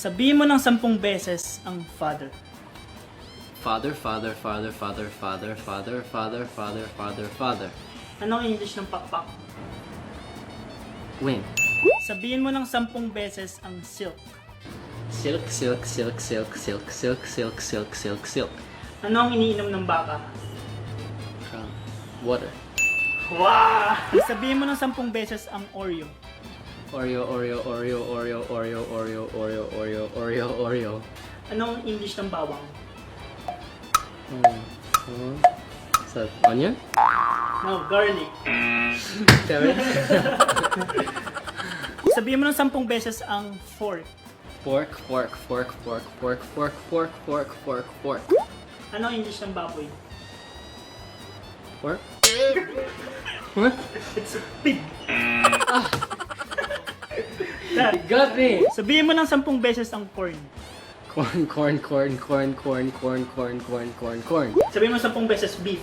Sabihin mo ng 10 beses ang father. Father, father, father, father, father, father, father, father, father, father. Anong English ng pakpak? Wing. Sabihin mo ng 10 beses ang silk. Silk, silk, silk, silk, silk, silk, silk, silk, silk, silk. Ano ang iniinom ng baka? Water. Wow! Sabihin mo ng 10 beses ang Oreo. Oreo, Oreo, Oreo, Oreo, Oreo, Oreo, Oreo, Oreo, Oreo, Oreo. Anong English ng bawang? Is that onion? No, garlic. Damn it. Sabihin mo ng 10 beses ang fork. Fork, fork, fork, fork, fork, fork, fork, fork, fork, fork. Anong English ng baboy? Fork? What? It's a pig. You got me! Sabihin mo ng 10 beses ang corn. Corn, corn, corn, corn, corn, corn, corn, corn, corn, corn. Sabihin mo 10 beses beef.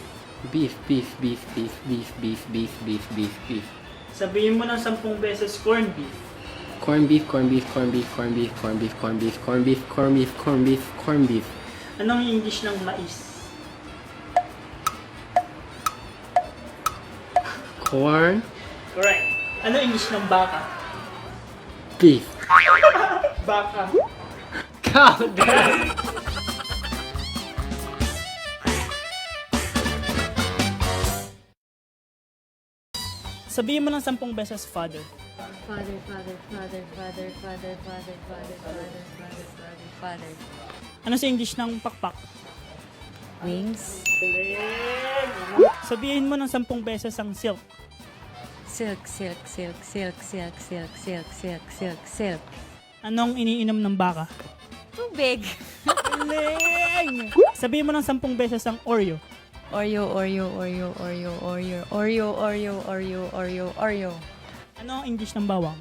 Beef, beef, beef, beef, beef, beef, beef, beef, beef, beef. Sabihin mo ng 10 beses corn beef. Corn beef, corn beef, corn beef, corn beef, corn beef, corn beef, corn beef, corn beef, corn beef, corn beef. Anong English ng mais? Corn, Correct. Anong English ng baka? beef. Baka. Cow, damn. Sabihin mo ng 10 beses father. Father, father, father, father, father, father, father, father, father, father, father. Ano sa English ng pakpak? Wings. Sabihin mo ng 10 beses ang silk. Silk, silk, silk, silk, silk, silk, silk, silk, silk, silk. Anong iniinom ng baka? Tubig. Sabihin mo ng 10 beses ang Oreo. Oreo, Oreo, Oreo, Oreo, Oreo, Oreo, Oreo, Oreo, Oreo, Oreo. Ano ang English ng bawang?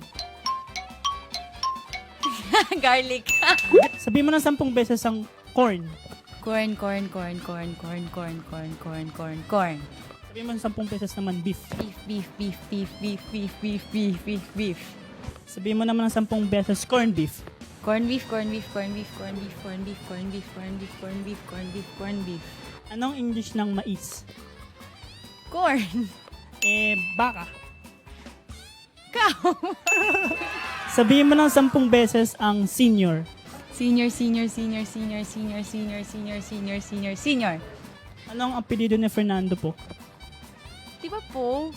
Garlic. Sabihin mo ng 10 beses ang corn. Corn, corn, corn, corn, corn, corn, corn, corn, corn, corn. Sabihin mo ng 10 beses naman beef. Beef, beef, beef, beef, beef, beef, beef, beef, beef, beef. Sabihin mo naman ng 10 beses corn beef. Corn beef, corn beef, corn beef, corn beef, corn beef, corn beef, corn beef, corn beef, corn beef, corn beef. Anong English ng mais? Corn. Baka. Cow. Sabihin mo ng 10 beses ang senior. Senior, senior, senior, senior, senior, senior, senior, senior, senior, senior. Anong apelyido ni Fernando po? Di ba po?